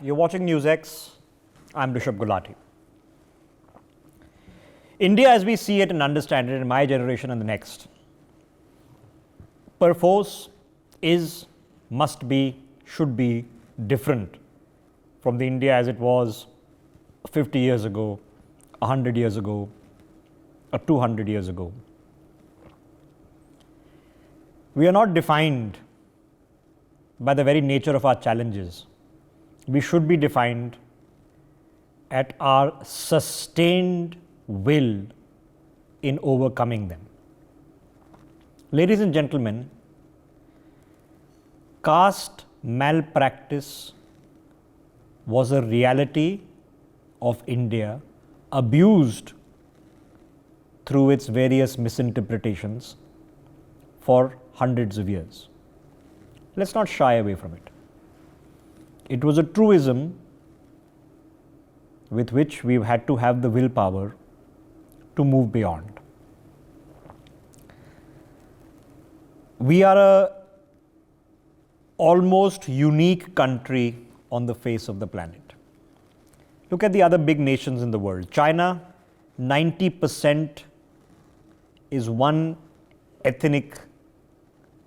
You're watching NewsX. I'm Rishabh Gulati. India, as we see it and understand it in my generation and the next, perforce is, must be, should be different from the India as it was 50 years ago, 100 years ago, or 200 years ago. We are not defined by the very nature of our challenges. We should be defined at our sustained will in overcoming them. Ladies and gentlemen, caste malpractice was a reality of India, abused through its various misinterpretations for hundreds of years. Let's not shy away from it. It was a truism with which we've had to have the willpower to move beyond. We are a almost unique country on the face of the planet. Look at the other big nations in the world. China, 90% is one ethnic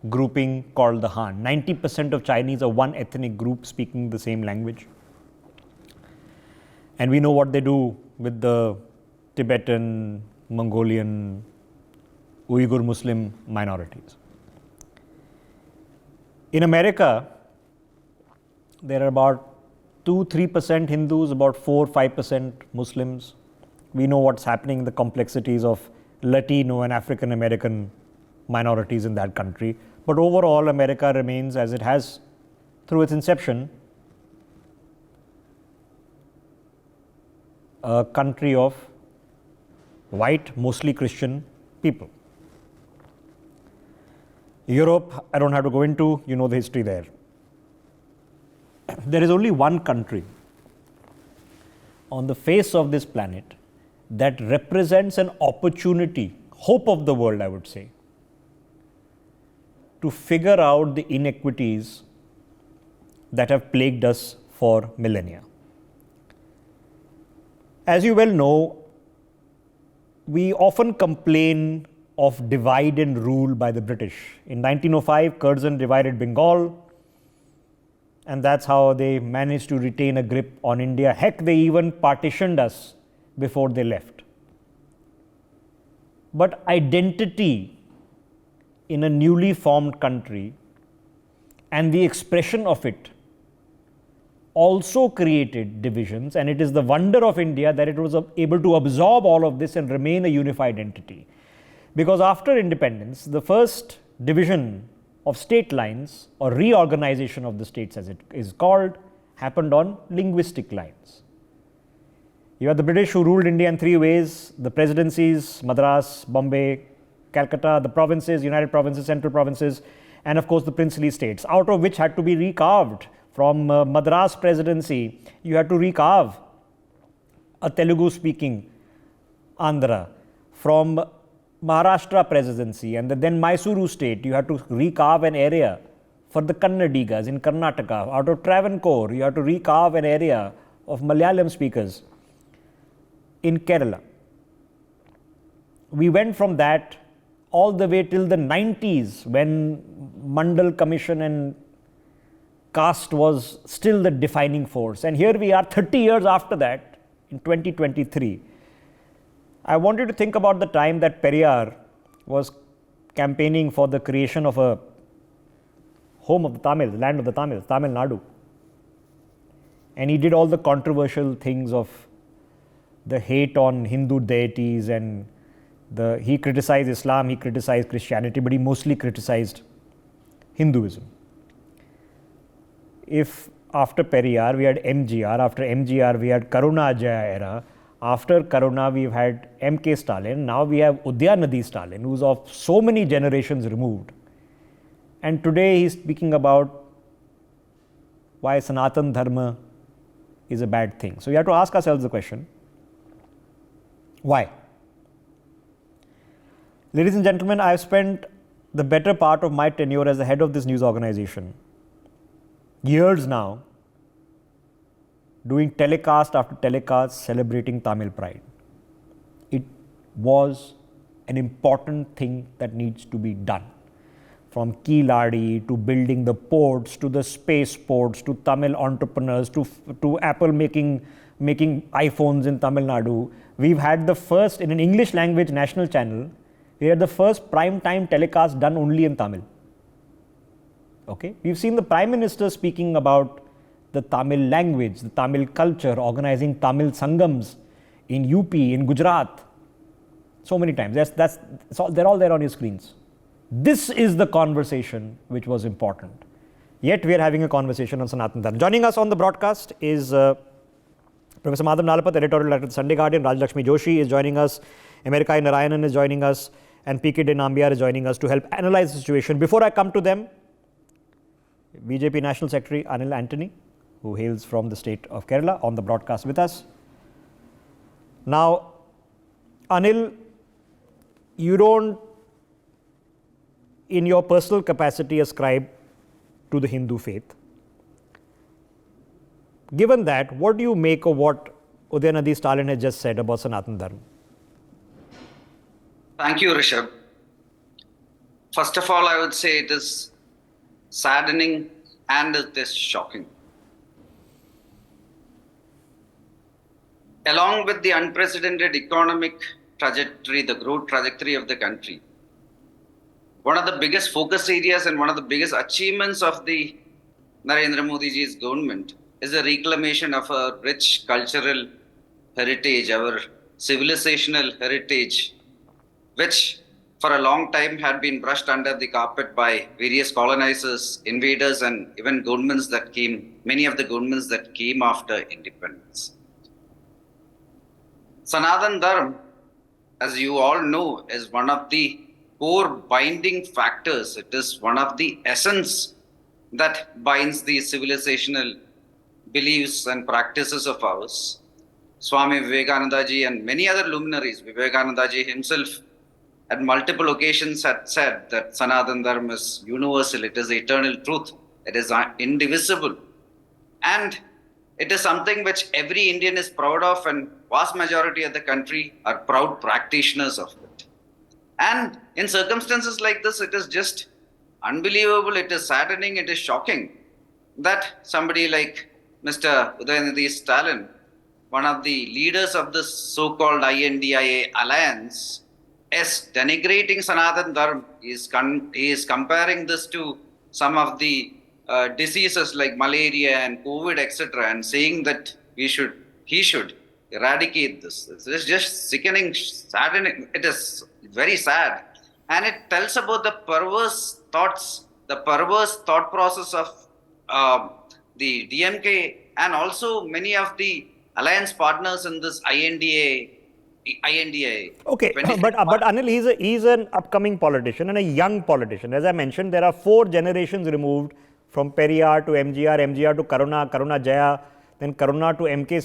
grouping called the Han. 90% of Chinese are one ethnic group speaking the same language. And we know what they do with the Tibetan, Mongolian, Uyghur Muslim minorities. In America, there are about 2-3% Hindus, about 4-5% Muslims. We know what's happening in the complexities of Latino and African American minorities in that country. But overall, America remains, as it has through its inception, a country of white, mostly Christian people. Europe, I don't have to go into, you know the history there. There is only one country on the face of this planet that represents an opportunity, hope of the world, I would say, to figure out the inequities that have plagued us for millennia. As you well know, we often complain of divide and rule by the British. In 1905, Curzon divided Bengal, and that's how they managed to retain a grip on India. Heck, they even partitioned us before they left. But identity in a newly formed country and the expression of it also created divisions, and it is the wonder of India that it was able to absorb all of this and remain a unified entity. Because after independence, the first division of state lines, or reorganization of the states as it is called, happened on linguistic lines. You had the British who ruled India in three ways: the presidencies, Madras, Bombay, Calcutta, the provinces, United Provinces, Central Provinces, and of course the princely states, out of which had to be recarved. From Madras presidency, you had to recarve a Telugu-speaking Andhra. From Maharashtra presidency and the then Mysuru state, you had to recarve an area for the Kannadigas in Karnataka. Out of Travancore, you had to recarve an area of Malayalam speakers in Kerala. We went from that all the way till the 90s, when Mandal Commission and caste was still the defining force. And here we are 30 years after that, in 2023. I want you to think about the time that Periyar was campaigning for the creation of a home of the Tamils, land of the Tamils, Tamil Nadu. And he did all the controversial things of the hate on Hindu deities, and he criticized Islam, he criticized Christianity, but he mostly criticized Hinduism. If after Periyar we had MGR, after MGR we had Karuna Ajaya era, after Karuna we've had MK Stalin, now we have Udhayanidhi Stalin, who's of so many generations removed. And today he's speaking about why Sanatana Dharma is a bad thing. So we have to ask ourselves the question, why? Ladies and gentlemen, I have spent the better part of my tenure as the head of this news organization, years now, doing telecast after telecast celebrating Tamil pride. It was an important thing that needs to be done. From Keeladi to building the ports, to the space ports, to Tamil entrepreneurs, to Apple making iPhones in Tamil Nadu. We've had the first, in an English language national channel, we had the first prime time telecast done only in Tamil. Okay? We've seen the Prime Minister speaking about the Tamil language, the Tamil culture, organizing Tamil Sangams in UP, in Gujarat. So many times. They're all there on your screens. This is the conversation which was important. Yet we are having a conversation on Sanatana Dharma. Joining us on the broadcast is Professor Madhav Nalapat, editorial at the Sunday Guardian. Rajlakshmi Joshi is joining us. Amerikai Narayanan is joining us. And PK De Nambiar is joining us to help analyze the situation. Before I come to them, BJP National Secretary Anil Antony, who hails from the state of Kerala, on the broadcast with us. Now, Anil, you don't, in your personal capacity, ascribe to the Hindu faith. Given that, what do you make of what Udhayanidhi Stalin has just said about Sanatana Dharma? Thank you, Rishabh. First of all, I would say it is saddening and it is shocking. Along with the unprecedented economic trajectory, the growth trajectory of the country, one of the biggest focus areas and one of the biggest achievements of the Narendra Modi ji's government is the reclamation of our rich cultural heritage, our civilizational heritage, which for a long time had been brushed under the carpet by various colonizers, invaders, and even governments that came, many of the governments that came after independence. Sanatana Dharma, as you all know, is one of the core binding factors. It is one of the essence that binds the civilizational beliefs and practices of ours. Swami Vivekananda ji and many other luminaries, Vivekananda ji himself at multiple occasions had said that Sanatana Dharma is universal, it is eternal truth, it is indivisible. And it is something which every Indian is proud of, and vast majority of the country are proud practitioners of it. And in circumstances like this, it is just unbelievable, it is saddening, it is shocking that somebody like Mr. Udhayanidhi Stalin, one of the leaders of this so-called INDIA alliance, is denigrating Sanatana Dharma. He is comparing this to some of the diseases like malaria and COVID, etc., and saying that he should eradicate this. It is just sickening, saddening. It is very sad. And it tells about the perverse thoughts, the perverse thought process of the DMK and also many of the alliance partners in this INDIA. Okay, but Anil, he's an upcoming politician and a young politician. As I mentioned, there are 4 generations removed from Periyar to MGR to Karuna Jaya, then Karuna to MK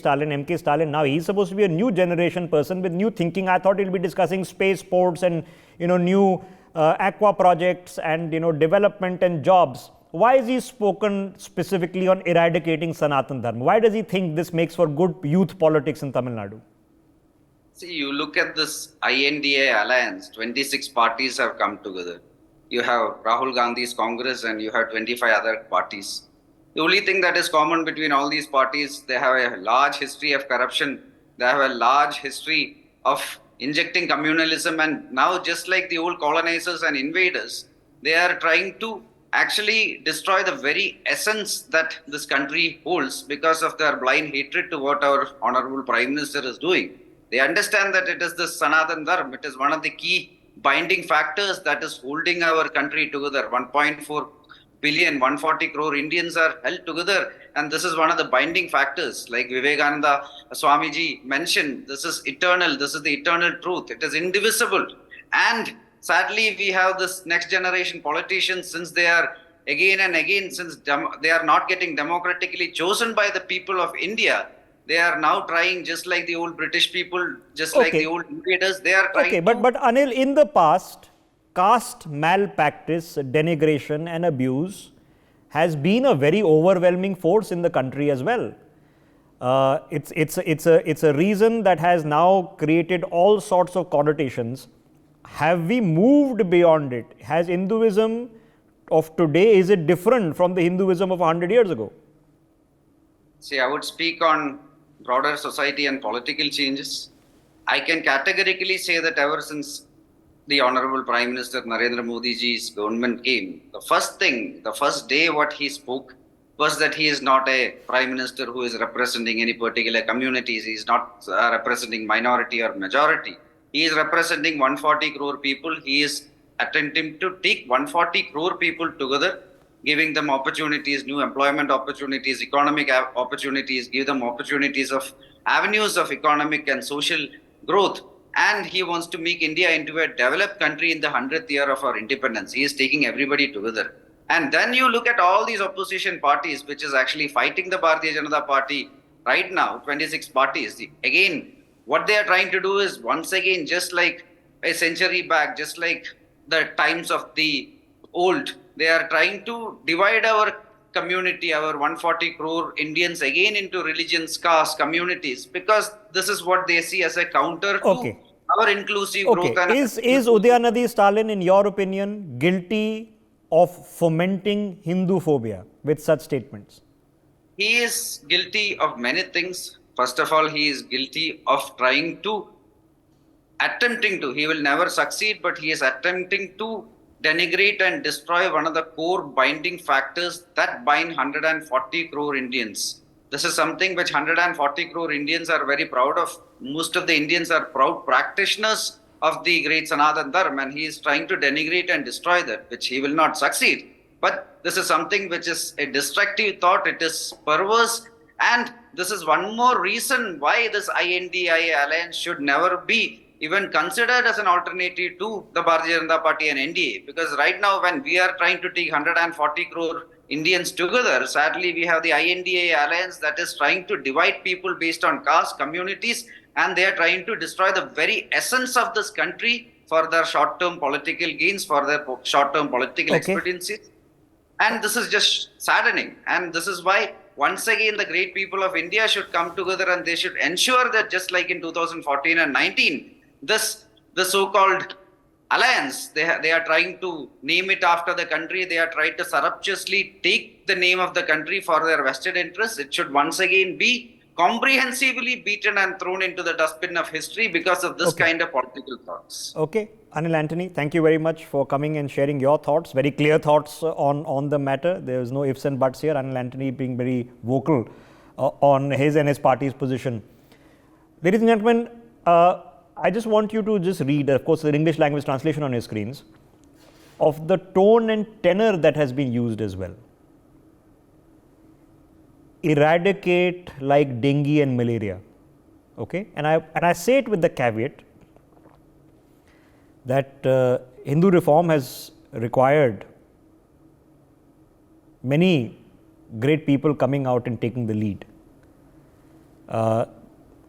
Stalin. Now he's supposed to be a new generation person with new thinking. I thought he'll be discussing space ports and new aqua projects and development and jobs. Why is he spoken specifically on eradicating Sanatana Dharma? Why does he think this makes for good youth politics in Tamil Nadu? See, you look at this INDA alliance, 26 parties have come together. You have Rahul Gandhi's Congress and you have 25 other parties. The only thing that is common between all these parties, they have a large history of corruption. They have a large history of injecting communalism, and now just like the old colonizers and invaders, they are trying to actually destroy the very essence that this country holds because of their blind hatred to what our Honorable Prime Minister is doing. They understand that it is the Sanatana Dharma. It is one of the key binding factors that is holding our country together. 1.4 billion, 140 crore Indians are held together, and this is one of the binding factors. Like Vivekananda Swamiji mentioned, this is eternal, this is the eternal truth, it is indivisible. And sadly, we have this next generation politicians, since they are again and again, since they are not getting democratically chosen by the people of India, they are now trying, just like the old British people, just like the old invaders, they are trying but Anil, in the past, caste malpractice, denigration and abuse has been a very overwhelming force in the country as well. It's a reason that has now created all sorts of connotations. Have we moved beyond it? Has Hinduism of today, is it different from the Hinduism of 100 years ago? See, I would speak on broader society and political changes. I can categorically say that ever since the Honorable Prime Minister Narendra Modi ji's government came, the first day what he spoke was that he is not a Prime Minister who is representing any particular communities. He is not representing minority or majority. He is representing 140 crore people. He is attempting to take 140 crore people together, giving them opportunities, new employment opportunities, economic opportunities, give them opportunities of avenues of economic and social growth. And he wants to make India into a developed country in the 100th year of our independence. He is taking everybody together. And then you look at all these opposition parties, which is actually fighting the Bharatiya Janata Party right now, 26 parties. Again, what they are trying to do is once again, just like a century back, just like the times of the old, they are trying to divide our community, our 140 crore Indians again into religions, caste, communities, because this is what they see as a counter to our inclusive growth. And is Udhayanidhi Stalin, in your opinion, guilty of fomenting Hindu phobia with such statements? He is guilty of many things. First of all, he is guilty of attempting to, he will never succeed, but he is attempting to denigrate and destroy one of the core binding factors that bind 140 crore Indians. This is something which 140 crore Indians are very proud of. Most of the Indians are proud practitioners of the great Sanatana Dharma, and he is trying to denigrate and destroy that, which he will not succeed. But this is something which is a destructive thought, it is perverse, and this is one more reason why this INDIA alliance should never be even considered as an alternative to the Bharatiya Janata Party and NDA. Because right now, when we are trying to take 140 crore Indians together, sadly we have the INDA alliance that is trying to divide people based on caste, communities, and they are trying to destroy the very essence of this country for their short-term political gains, for their short-term political expediencies. And this is just saddening. And this is why, once again, the great people of India should come together and they should ensure that, just like in 2014 and 19, the so-called alliance, they are trying to name it after the country. They are trying to surreptitiously take the name of the country for their vested interests. It should once again be comprehensively beaten and thrown into the dustbin of history because of this kind of political thoughts. Okay. Anil Antony, thank you very much for coming and sharing your thoughts, very clear thoughts on the matter. There is no ifs and buts here. Anil Antony being very vocal on his and his party's position. Ladies and gentlemen, I just want you to just read, of course, the English language translation on your screens, of the tone and tenor that has been used as well. Eradicate like dengue and malaria. Okay, and I say it with the caveat that Hindu reform has required many great people coming out and taking the lead.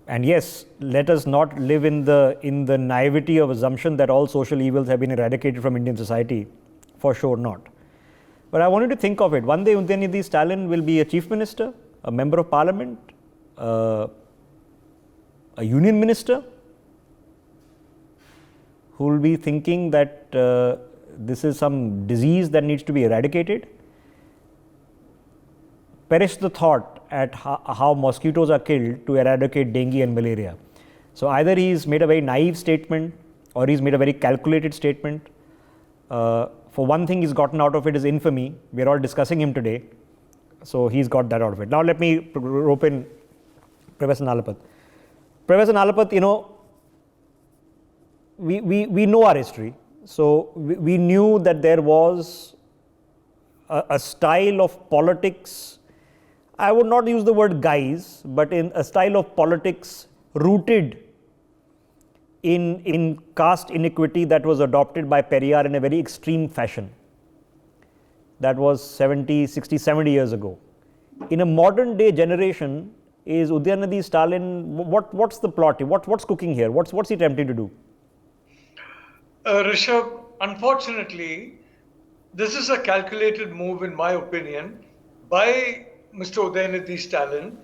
And yes, let us not live in the naivety of assumption that all social evils have been eradicated from Indian society. For sure not. But I wanted to think of it. One day Udhayanidhi Stalin will be a chief minister, a member of parliament, a union minister, who will be thinking that this is some disease that needs to be eradicated. Perish the thought at how mosquitoes are killed to eradicate dengue and malaria. So either he's made a very naive statement or he's made a very calculated statement. For one thing he's gotten out of it is infamy. We're all discussing him today. So he's got that out of it. Now let me rope in Professor Nalapat. Professor Nalapat, you know, we know our history. So we knew that there was a style of politics. I would not use the word guise, but in a style of politics rooted in caste inequity that was adopted by Periyar in a very extreme fashion. That was 60, 70 years ago. In a modern day generation, is Udhayanidhi Stalin, what's the plot? What's cooking here? What's he attempting to do? Rishabh, unfortunately, this is a calculated move, in my opinion, by Mr. Udhayanidhi Stalin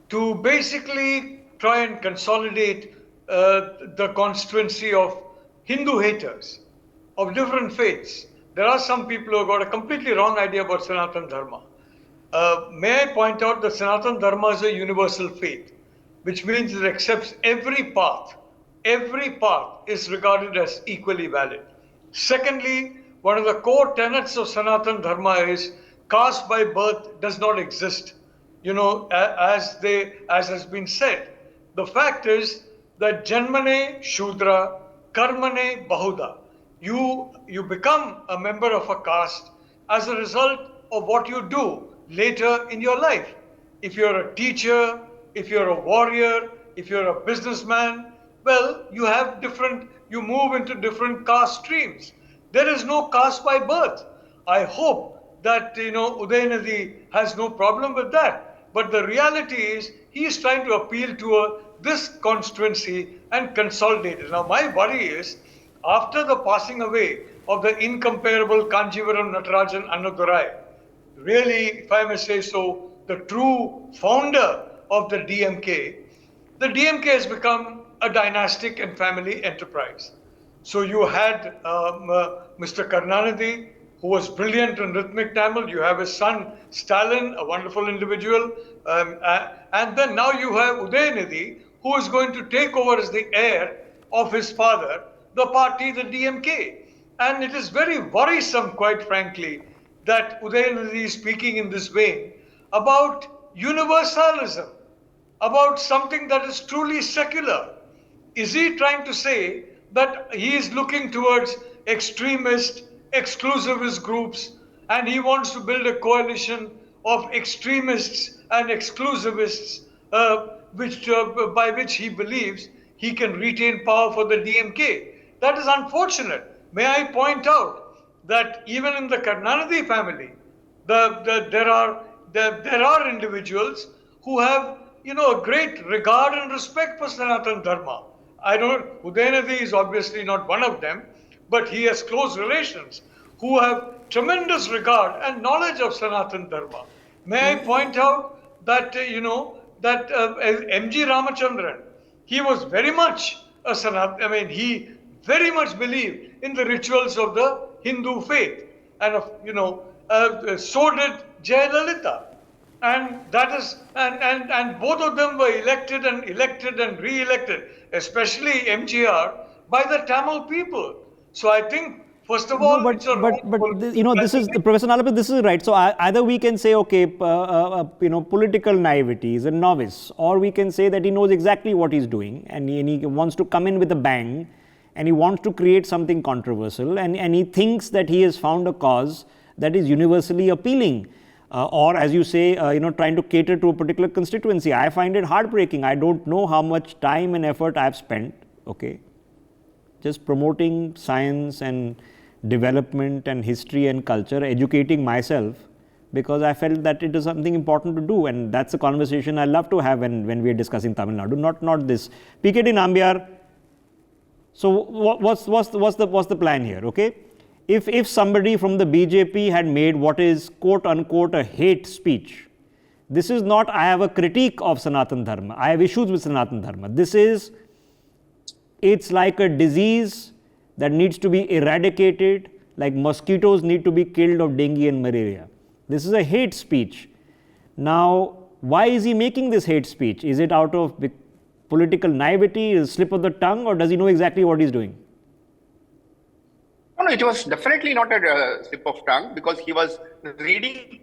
to basically try and consolidate the constituency of Hindu haters of different faiths. There are some people who have got a completely wrong idea about Sanatana Dharma. May I point out that Sanatana Dharma is a universal faith, which means it accepts every path. Every path is regarded as equally valid. Secondly, one of the core tenets of Sanatana Dharma is caste by birth does not exist. You know, as has been said, the fact is that Janmane Shudra, Karmane Bahuda. You become a member of a caste as a result of what you do later in your life. If you're a teacher, if you're a warrior, if you're a businessman, well, you move into different caste streams. There is no caste by birth. I hope that, Udhayanidhi has no problem with that. But the reality is, he is trying to appeal to this constituency and consolidate it. Now, my worry is, after the passing away of the incomparable Kanjivaram Natarajan Annadurai, really, if I may say so, the true founder of the DMK has become a dynastic and family enterprise. So you had Mr. Karunanidhi, who was brilliant in rhythmic Tamil. You have his son Stalin, a wonderful individual. And then now you have Udhayanidhi, who is going to take over as the heir of his father, the party, the DMK. And it is very worrisome, quite frankly, that Udhayanidhi is speaking in this vein about universalism, about something that is truly secular. Is he trying to say that he is looking towards extremist, exclusivist groups, and he wants to build a coalition of extremists and exclusivists by which he believes he can retain power for the DMK? That is unfortunate. May I point out that even in the Karunanidhi family, there are individuals who have a great regard and respect for Sanatana Dharma. Udhayanidhi is obviously not one of them, but he has close relations who have tremendous regard and knowledge of Sanatana Dharma. May I point out that, MG Ramachandran, he was very much he very much believed in the rituals of the Hindu faith. And, so did Jayalalitha. And that is, and both of them were elected and re-elected, especially MGR, by the Tamil people. So I think, first of all, this is Professor Nalapathy, this is right. So either we can say, okay, political naivety is a novice, or we can say that he knows exactly what he's doing, and he wants to come in with a bang, and he wants to create something controversial, and he thinks that he has found a cause that is universally appealing. Or as you say, trying to cater to a particular constituency. I find it heartbreaking. I don't know how much time and effort I've spent, just promoting science and development and history and culture, educating myself, because I felt that it is something important to do, and that's a conversation I love to have when we are discussing Tamil Nadu, not this. PKT Nambiar, so what's the plan here, If somebody from the BJP had made what is quote unquote a hate speech, this is not I have a critique of Sanatana Dharma, I have issues with Sanatana Dharma. It's like a disease that needs to be eradicated, like mosquitoes need to be killed of dengue and malaria. This is a hate speech. Now, why is he making this hate speech? Is it out of political naivety, is it a slip of the tongue, or does he know exactly what he's doing? No, it was definitely not a slip of tongue, because he was reading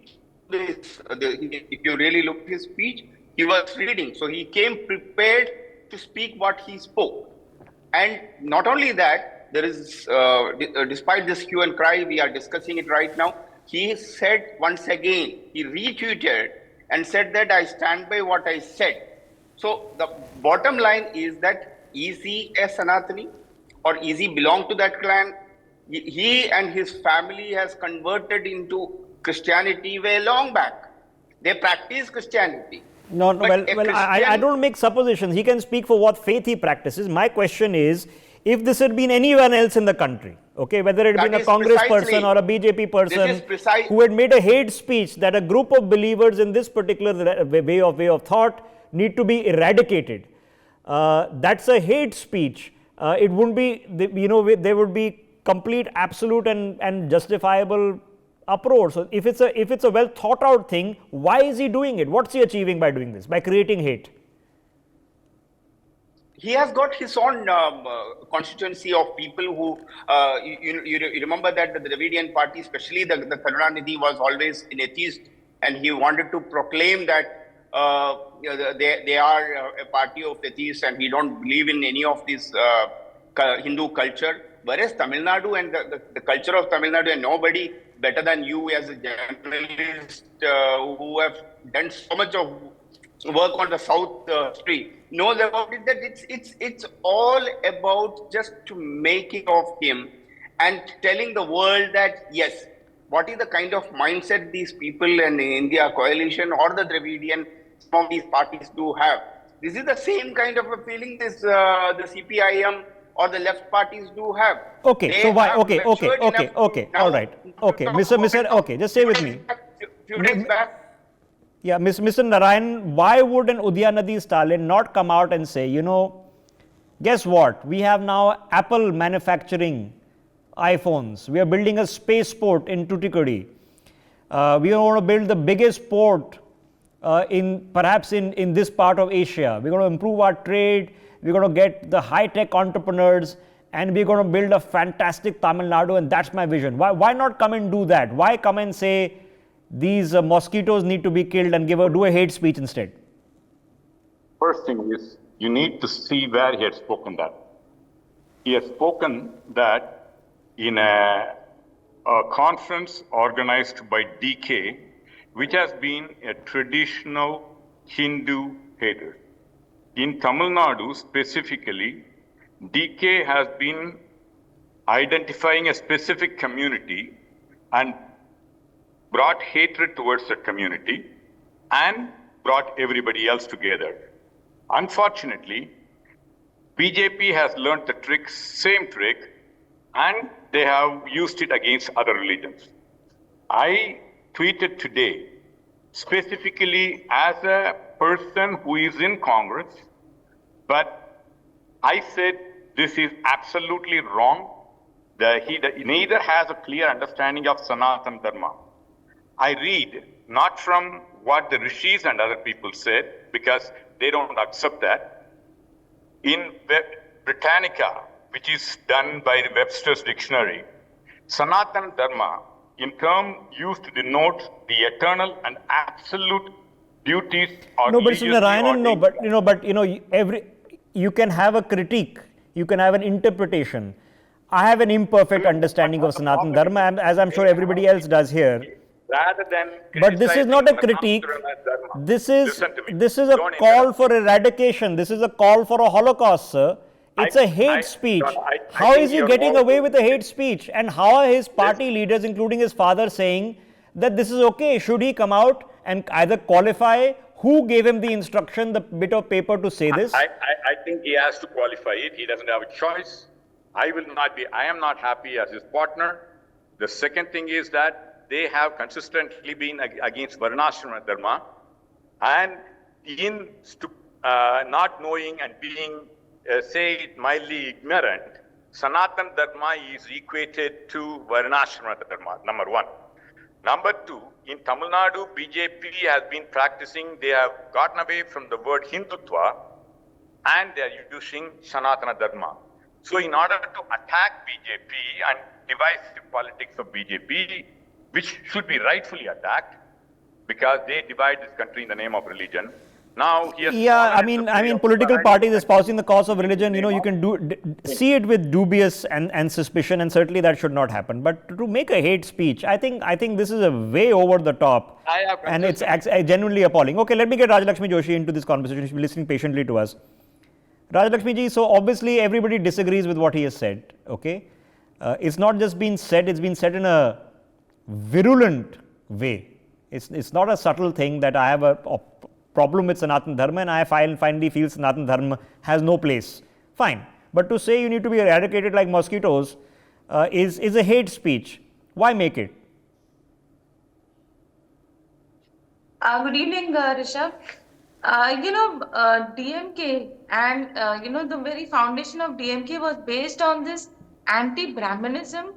this. If you really look at his speech, he was reading. So he came prepared to speak what he spoke. And not only that, there is, despite this hue and cry, we are discussing it right now, he said once again, he retweeted and said that I stand by what I said. So the bottom line is that is he a Sanatani, or is he belong to that clan? He and his family has converted into Christianity way long back. They practice Christianity. I don't make suppositions. He can speak for what faith he practices. My question is, if this had been anyone else in the country, whether it had been a Congress person or a BJP person who had made a hate speech that a group of believers in this particular way of thought need to be eradicated. That's a hate speech. It wouldn't be, there would be complete, absolute and justifiable uproar. So if it's a well thought out thing, why is he doing it? What's he achieving by doing this, by creating hate? He has got his own constituency of people who, you remember that the Dravidian party, especially the Karunanidhi, was always an atheist, and he wanted to proclaim that they are a party of atheists and he don't believe in any of this Hindu culture. Whereas Tamil Nadu and the culture of Tamil Nadu, and nobody better than you as a journalist who have done so much of work on the South Street, knows about it, that it's all about just to making of him and telling the world that yes, what is the kind of mindset these people in the India coalition or the Dravidian, some of these parties do have. This is the same kind of a feeling the CPIM or the left parties do have. Okay, They so why? have Okay, matured enough all right. Okay, Mr. Okay, just stay with me. Few days back. Yeah, Mr. Narayan, why would an Udhayanidhi Stalin not come out and say, guess what? We have now Apple manufacturing iPhones. We are building a spaceport in Tuticorin. We want to build the biggest port perhaps in this part of Asia. We're going to improve our trade. We're going to get the high-tech entrepreneurs, and we're going to build a fantastic Tamil Nadu, and that's my vision. Why not come and do that? Why come and say these mosquitoes need to be killed and do a hate speech instead? First thing is, you need to see where he had spoken that. He has spoken that in a conference organized by DK, which has been a traditional Hindu hater. In Tamil Nadu specifically, DK has been identifying a specific community and brought hatred towards that community and brought everybody else together. Unfortunately, BJP has learnt the same trick, and they have used it against other religions. I tweeted today, specifically as a person who is in Congress, but I said this is absolutely wrong. He neither has a clear understanding of Sanatana Dharma. I read not from what the rishis and other people said, because they don't accept that. In Britannica, which is done by the Webster's Dictionary, Sanatana Dharma, in term used to denote the eternal and absolute duties or no, but Mr. Narayanan, you can have a critique, you can have an interpretation. I have an imperfect understanding of Sanatana Dharma, as I'm sure everybody else does here. Rather than but this is not a critique. This is a call for eradication. This is a call for a Holocaust, sir. It's a hate speech. How is he getting away with a hate speech? And how are his party leaders, including his father, saying that this is okay? Should he come out and either qualify who gave him the instruction, the bit of paper to say this? I think he has to qualify it. He doesn't have a choice. I am not happy as his partner. The second thing is that they have consistently been against Varnashrama Dharma, and in not knowing and being, say it mildly, ignorant, Sanatana Dharma is equated to Varnashrama Dharma, number one. Number two, in Tamil Nadu, BJP has been practicing, they have gotten away from the word Hindutva, and they are using Sanatana Dharma. So in order to attack BJP and divisive politics of BJP, which should be rightfully attacked, because they divide this country in the name of religion. Now, I mean, political parties espousing the cause of religion, you can see it with dubious and suspicion, and certainly that should not happen. But to make a hate speech, I think this is a way over the top, and it's genuinely appalling. Okay, let me get Rajalakshmi Joshi into this conversation. She's been listening patiently to us. Rajalakshmi ji, so obviously everybody disagrees with what he has said. Okay, it's not just been said; it's been said in a virulent way. It's not a subtle thing that I have a problem with Sanatana Dharma and I finally feel Sanatana Dharma has no place. Fine. But to say you need to be eradicated like mosquitoes is a hate speech. Why make it? Good evening, Rishabh. DMK and the very foundation of DMK was based on this anti-Brahmanism,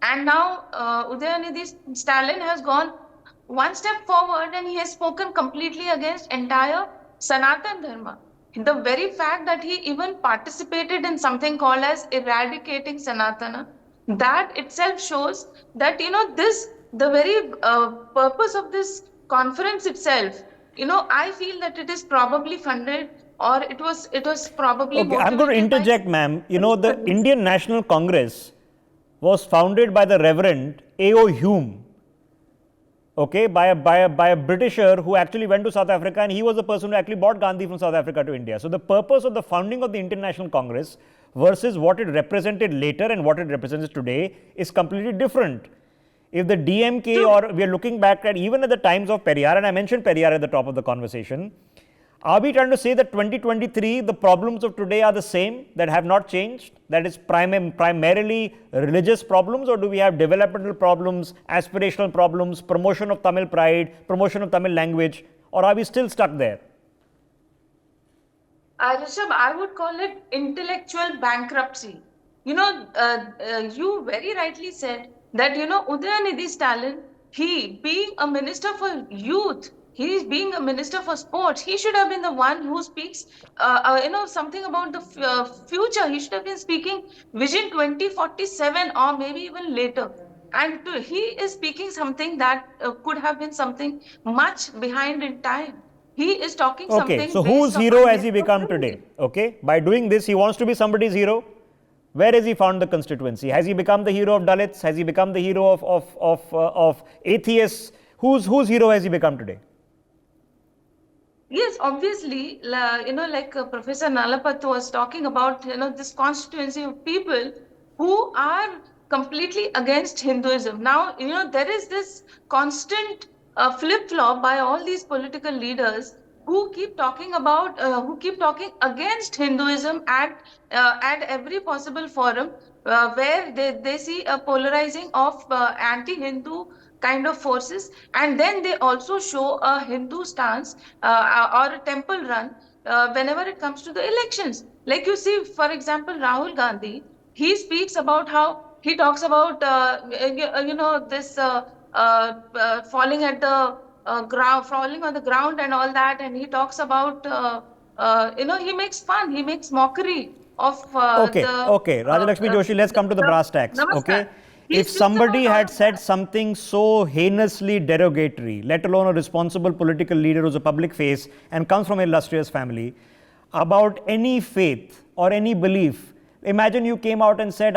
and now Udhayanidhi Stalin has gone one step forward and he has spoken completely against entire Sanatan Dharma. The very fact that he even participated in something called as eradicating Sanatana, that itself shows that the very purpose of this conference itself, I feel that it is probably funded, or it was probably Okay, I'm going to motivated by interject, ma'am. The Indian National Congress was founded by the Reverend A.O. Hume, okay, by a Britisher who actually went to South Africa, and he was the person who actually brought Gandhi from South Africa to India. So the purpose of the founding of the Indian National Congress versus what it represented later and what it represents today is completely different. If the DMK, or we are looking back at even at the times of Periyar, and I mentioned Periyar at the top of the conversation, are we trying to say that 2023, the problems of today are the same, that have not changed, that is primarily religious problems, or do we have developmental problems, aspirational problems, promotion of Tamil pride, promotion of Tamil language, or are we still stuck there? Rishabh, I would call it intellectual bankruptcy. You very rightly said that, Udhayanidhi Stalin, he being a minister for youth, he is being a minister for sports, he should have been the one who speaks, something about the future. He should have been speaking Vision 2047 or maybe even later. And he is speaking something that could have been something much behind in time. He is talking Okay, something so based whose on hero has this he become today? Okay, by doing this, he wants to be somebody's hero. Where has he found the constituency? Has he become the hero of Dalits? Has he become the hero of atheists? Whose hero has he become today? Yes, obviously, like Professor Nalapat was talking about, this constituency of people who are completely against Hinduism. Now, there is this constant flip-flop by all these political leaders who keep talking against Hinduism at every possible forum, where they see a polarizing of anti-Hindu kind of forces, and then they also show a Hindu stance or a temple run whenever it comes to the elections. Like you see, for example, Rahul Gandhi, he speaks about how he talks about this falling at the ground, falling on the ground and all that, and he talks about he makes fun, he makes mockery of Okay, the okay, Rajalakshmi Joshi, let's come to the brass tacks. Namaskar. Okay, He if speaks somebody about all had of said that. something so heinously derogatory, let alone a responsible political leader who's a public face and comes from an illustrious family, about any faith or any belief, imagine you came out and said,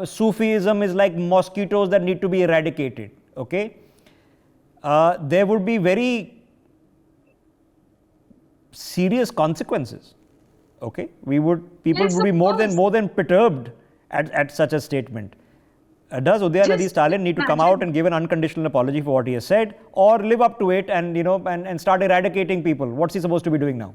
Sufism is like mosquitoes that need to be eradicated. Okay, there would be very serious consequences. Okay, people Yes, would be of more course. than perturbed at such a statement. Does Udhayanidhi Just Stalin need to come out imagine. and give an unconditional apology for what he has said, or live up to it and and start eradicating people? What's he supposed to be doing now?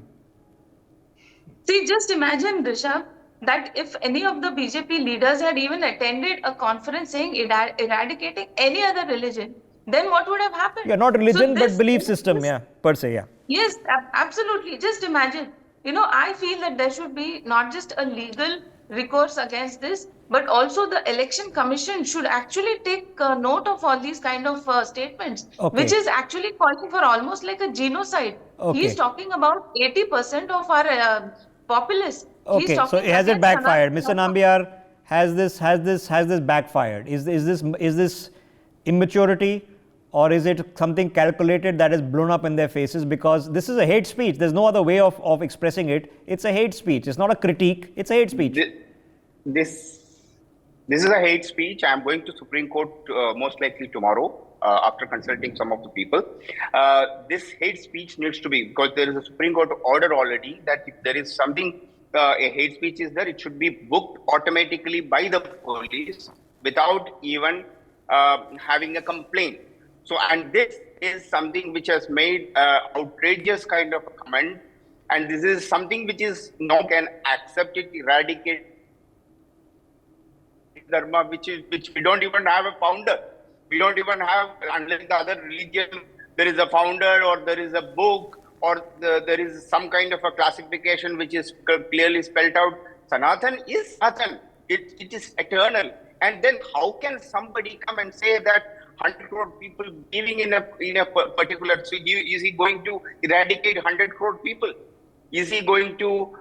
See, just imagine, Rishabh, that if any of the BJP leaders had even attended a conference saying eradicating any other religion, then what would have happened? Yeah, not religion, but belief system. This, Yeah, per se. Yeah. yes, absolutely. Just imagine. I feel that there should be not just a legal recourse against this, but also the election commission should actually take note of all these kind of statements, which Okay. is actually calling for almost like a genocide. He is Okay. talking about 80% of our populace. He is Okay. So talking has it against backfired, Sanatana Mr. Dharma. Nambiar? Has this backfired? Is this immaturity, or is it something calculated that is blown up in their faces? Because this is a hate speech. There's no other way of expressing it. It's a hate speech. It's not a critique. It's a hate speech. This is a hate speech. I'm going to Supreme Court most likely tomorrow after consulting some of the people. This hate speech needs to be, because there is a Supreme Court order already that if there is something, a hate speech is there, it should be booked automatically by the police without even having a complaint. So, and this is something which has made outrageous kind of a comment, and this is something which is no can accept it, eradicate Dharma, which we don't even have a founder. We don't even have, unlike the other religion, there is a founder or there is a book or there is some kind of a classification which is clearly spelled out. Sanatan is Sanatan. It is eternal. And then how can somebody come and say that 100 crore people living in a particular, so is he going to eradicate 100 crore people? Is he going to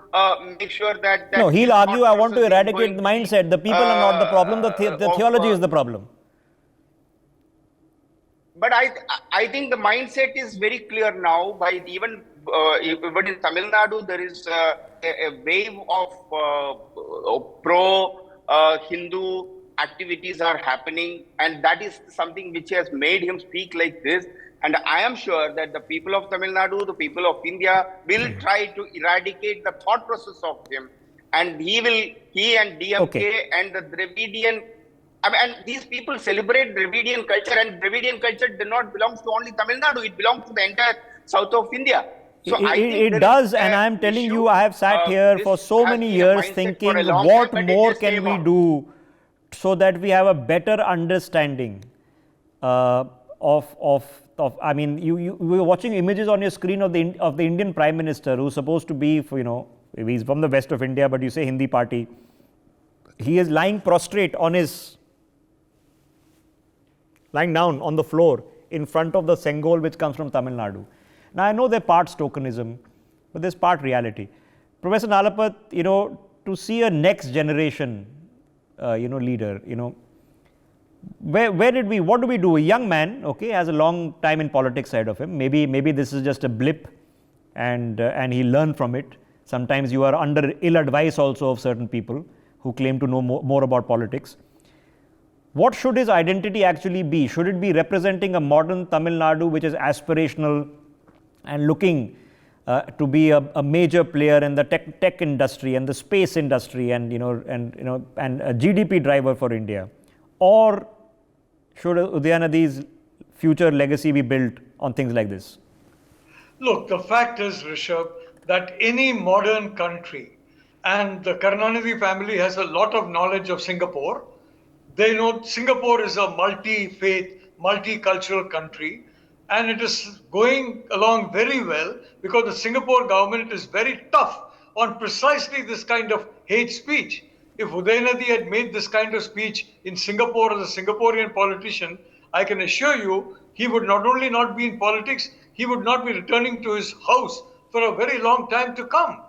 make sure that no, he'll argue, I want to eradicate the mindset. The people are not the problem, the theology is the problem. But I think the mindset is very clear now. By even in Tamil Nadu, there is a wave of pro-Hindu activities are happening, and that is something which has made him speak like this. And I am sure that the people of Tamil Nadu, the people of India will try to eradicate the thought process of him. And he and DMK and the Dravidian, and these people celebrate Dravidian culture, and Dravidian culture does not belong to only Tamil Nadu, it belongs to the entire south of India. So it does, and I am telling you, I have sat here for so many years thinking, what more can we do so that we have a better understanding I mean, you were watching images on your screen of the Indian Prime Minister, who's supposed to be, he's from the west of India, but you say Hindi party. He is lying prostrate lying down on the floor in front of the Sengol, which comes from Tamil Nadu. Now, I know they're part's tokenism, but there's part reality. Professor Nalapat, to see a next generation, leader, what do we do? A young man, has a long time in politics ahead of him. Maybe this is just a blip, and he learned from it. Sometimes you are under ill advice also of certain people who claim to know more about politics. What should his identity actually be? Should it be representing a modern Tamil Nadu which is aspirational and looking to be a major player in the tech industry and the space industry and a GDP driver for India? Or should Udhayanidhi's future legacy be built on things like this? Look, the fact is, Rishabh, that any modern country, and the Karunanidhi family has a lot of knowledge of Singapore. They know Singapore is a multi-faith, multicultural country, and it is going along very well because the Singapore government is very tough on precisely this kind of hate speech. If Udhayanidhi had made this kind of speech in Singapore as a Singaporean politician, I can assure you he would not only not be in politics, he would not be returning to his house for a very long time to come.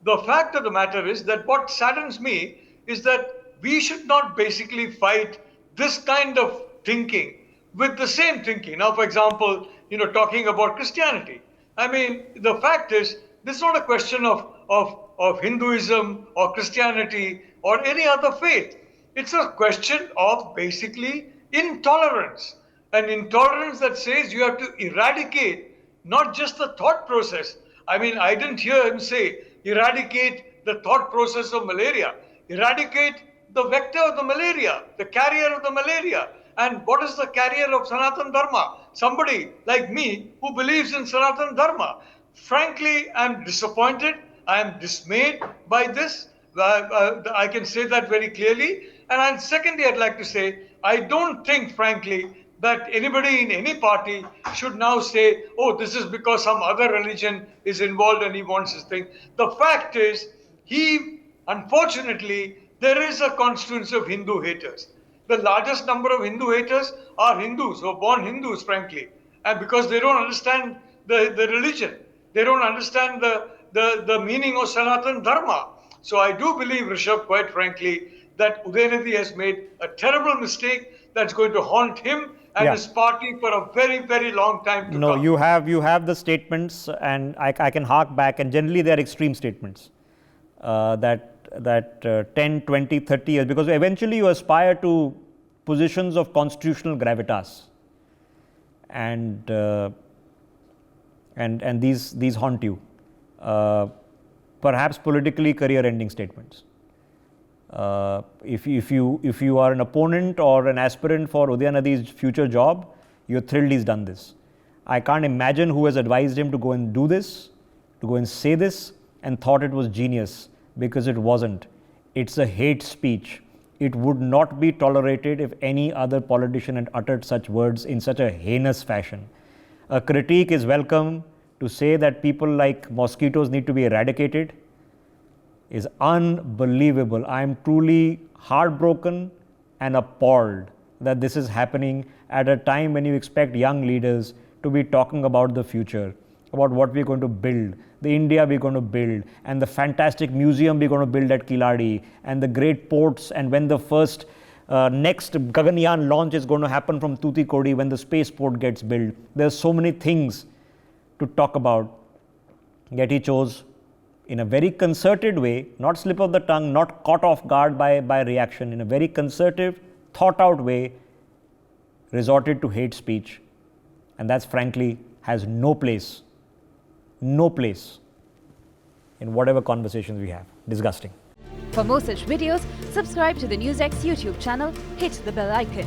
The fact of the matter is that what saddens me is that we should not basically fight this kind of thinking with the same thinking. Now, for example, talking about Christianity. I mean, the fact is, this is not a question of Hinduism or Christianity or any other faith. It's a question of basically intolerance. An intolerance that says you have to eradicate not just the thought process. I mean, I didn't hear him say eradicate the thought process of malaria. Eradicate the vector of the malaria, the carrier of the malaria. And what is the carrier of Sanatan Dharma? Somebody like me who believes in Sanatan Dharma. Frankly, I'm disappointed. I'm dismayed by this. I can say that very clearly. And secondly, I'd like to say, I don't think, frankly, that anybody in any party should now say, oh, this is because some other religion is involved and he wants this thing. The fact is, unfortunately, there is a constituency of Hindu haters. The largest number of Hindu haters are Hindus, who are born Hindus, frankly. And because they don't understand the religion, they don't understand the meaning of Sanatan Dharma. So I do believe, Rishabh, quite frankly, that Udhayanidhi has made a terrible mistake that's going to haunt him and his party for a very, very long time to come. No, you have the statements, and I can hark back, and generally they are extreme statements that 10, 20, 30 years, because eventually you aspire to positions of constitutional gravitas, and these haunt you. Perhaps politically career-ending statements. If you are an opponent or an aspirant for Udhayanidhi's future job, you're thrilled he's done this. I can't imagine who has advised him to go and do this, to go and say this, and thought it was genius, because it wasn't. It's a hate speech. It would not be tolerated if any other politician had uttered such words in such a heinous fashion. A critique is welcome, to say that people like mosquitoes need to be eradicated is unbelievable. I am truly heartbroken and appalled that this is happening at a time when you expect young leaders to be talking about the future, about what we're going to build, the India we're going to build, and the fantastic museum we're going to build at Kiladi, and the great ports, and when the first next Gaganyaan launch is going to happen from Tuticorin, when the spaceport gets built. There's so many things to talk about, yet he chose in a very concerted way, not slip of the tongue, not caught off guard by reaction, in a very concerted, thought out way, resorted to hate speech. And that's frankly has no place in whatever conversations we have. Disgusting. For more such videos, subscribe to the NewsX YouTube channel, hit the bell icon.